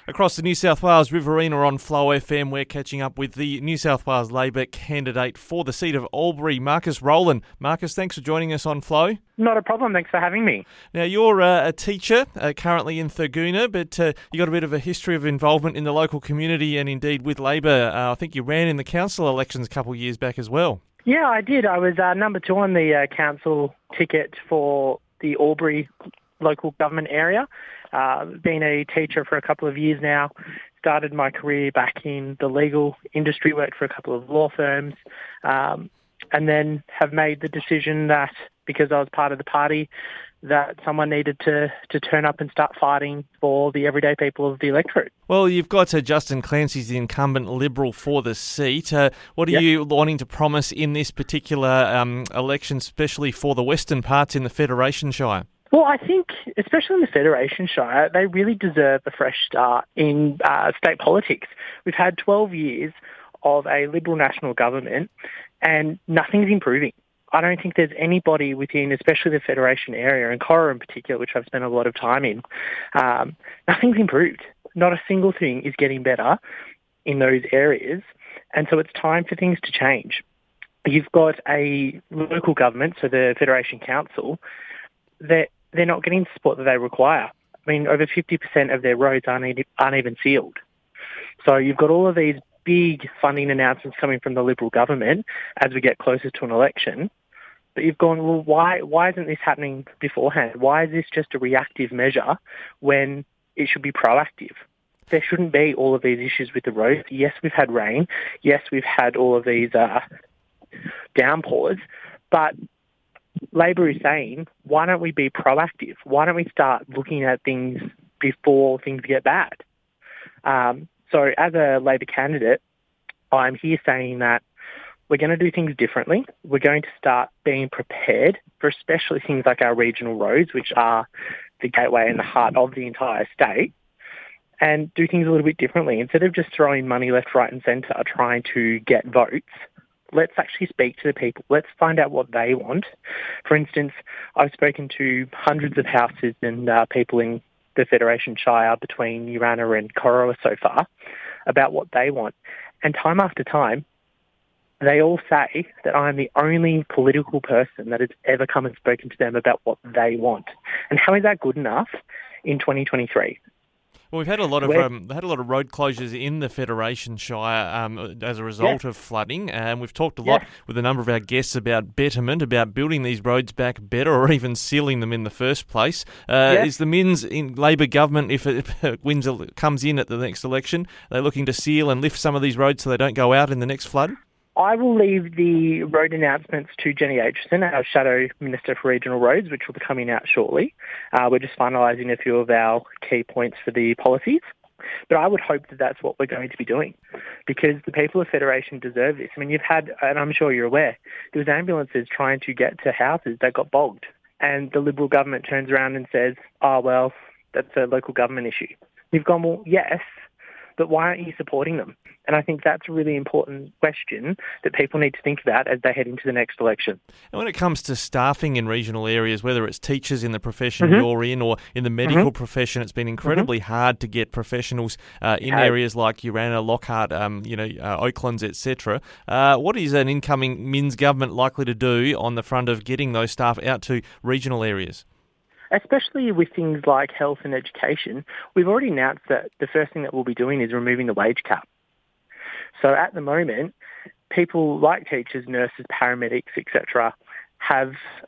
Across the New South Wales Riverina on Flow FM, we're catching up with the New South Wales Labor candidate for the seat of Albury, Marcus Rowland. Marcus, thanks for joining us on Flow. Not a problem. Thanks for having me. Now, you're a teacher currently in Thurgoona, but you got a bit of a history of involvement in the local community and indeed with Labor. I think you ran in the council elections a couple of years back as well. Yeah, I did. I was number 2 on the council ticket for the Albury local government area. Been a teacher for a couple of years now. Started my career back in the legal industry, worked for a couple of law firms, and then have made the decision that because I was part of the party, that someone needed to turn up and start fighting for the everyday people of the electorate. Well, you've got Justin Clancy, the incumbent Liberal for the seat. What are you wanting to promise in this particular election, especially for the western parts in the Federation Shire? Well, I think, especially in the Federation Shire, they really deserve a fresh start in state politics. We've had 12 years of a Liberal national government and nothing's improving. I don't think there's anybody within, especially the Federation area, and Cora in particular, which I've spent a lot of time in, nothing's improved. Not a single thing is getting better in those areas. And so it's time for things to change. You've got a local government, so the Federation Council, that they're not getting the support that they require. I mean, over 50% of their roads aren't even sealed. So you've got all of these big funding announcements coming from the Liberal government as we get closer to an election. But you've gone, well, why isn't this happening beforehand? Why is this just a reactive measure when it should be proactive? There shouldn't be all of these issues with the roads. Yes, we've had rain. Yes, we've had all of these downpours. But Labor is saying, why don't we be proactive? Why don't we start looking at things before things get bad? So as a Labor candidate, I'm here saying that we're going to do things differently. We're going to start being prepared for especially things like our regional roads, which are the gateway and the heart of the entire state, and do things a little bit differently. Instead of just throwing money left, right and centre trying to get votes, let's actually speak to the people. Let's find out what they want. For instance, I've spoken to hundreds of houses and people in the Federation Shire between Urana and Corowa so far about what they want. And time after time, they all say that I'm the only political person that has ever come and spoken to them about what they want. And how is that good enough in 2023? Well, we've had a lot of road closures in the Federation Shire as a result of flooding, and we've talked a lot with a number of our guests about betterment, about building these roads back better, or even sealing them in the first place. Is the Mins in Labor government, if wins comes in at the next election, they're looking to seal and lift some of these roads so they don't go out in the next flood? I will leave the road announcements to Jenny Aitchison, our Shadow Minister for Regional Roads, which will be coming out shortly. We're just finalising a few of our key points for the policies. But I would hope that that's what we're going to be doing, because the people of Federation deserve this. I mean, you've had, and I'm sure you're aware, there was ambulances trying to get to houses that got bogged. And the Liberal government turns around and says, oh, well, that's a local government issue. You've gone, well, yes, but why aren't you supporting them? And I think that's a really important question that people need to think about as they head into the next election. And when it comes to staffing in regional areas, whether it's teachers in the profession you're in or in the medical profession, it's been incredibly hard to get professionals in areas like Urana, Lockhart, Oaklands, etc. What is an incoming Mins government likely to do on the front of getting those staff out to regional areas? Especially with things like health and education, we've already announced that the first thing that we'll be doing is removing the wage cap. So at the moment, people like teachers, nurses, paramedics, etc.,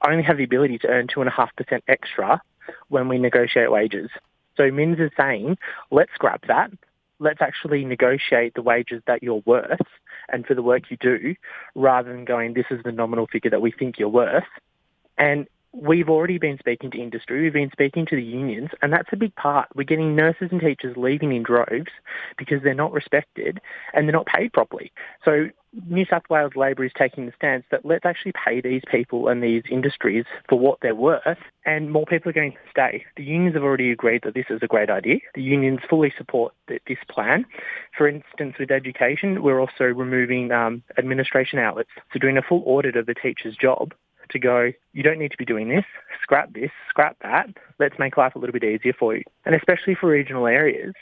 only have the ability to earn 2.5% extra when we negotiate wages. So Mins is saying, let's scrap that. Let's actually negotiate the wages that you're worth and for the work you do, rather than going, this is the nominal figure that we think you're worth. And we've already been speaking to industry, we've been speaking to the unions, and that's a big part. We're getting nurses and teachers leaving in droves because they're not respected and they're not paid properly. So New South Wales Labor is taking the stance that let's actually pay these people and these industries for what they're worth, and more people are going to stay. The unions have already agreed that this is a great idea. The unions fully support this plan. For instance, with education, we're also removing administration outlets. So doing a full audit of the teacher's job to go, you don't need to be doing this, scrap that, let's make life a little bit easier for you. And especially for regional areas,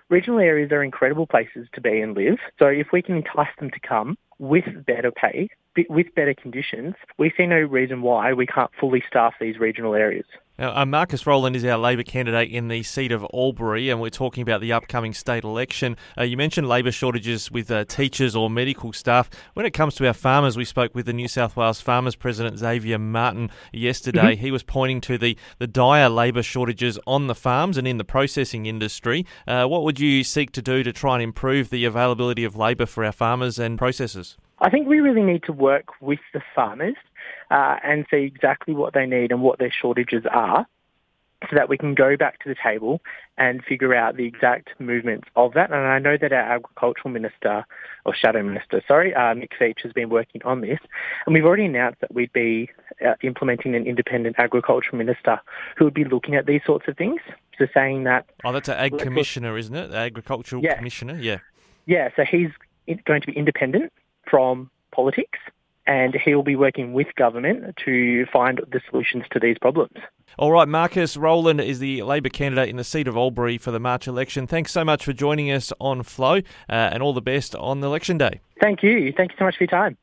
Regional areas are incredible places to be and live. So if we can entice them to come with better pay, with better conditions, we see no reason why we can't fully staff these regional areas. Now, Marcus Rowland is our Labor candidate in the seat of Albury, and we're talking about the upcoming state election. You mentioned labour shortages with teachers or medical staff. When it comes to our farmers, we spoke with the New South Wales Farmers President Xavier Martin yesterday. He was pointing to the dire labour shortages on the farms and in the processing industry. What would you seek to do to try and improve the availability of labour for our farmers and processors? I think we really need to work with the farmers and see exactly what they need and what their shortages are, so that we can go back to the table and figure out the exact movements of that. And I know that our Agricultural Minister, or Shadow Minister, Nick Feach, has been working on this. And we've already announced that we'd be implementing an independent Agricultural Minister who would be looking at these sorts of things. So saying that... Oh, that's an Ag Commissioner, isn't it? Agricultural Commissioner, yeah. Yeah, so he's going to be independent from politics, and he'll be working with government to find the solutions to these problems. All right, Marcus Rowland is the Labor candidate in the seat of Albury for the March election. Thanks so much for joining us on Flow, and all the best on election day. Thank you. Thank you so much for your time.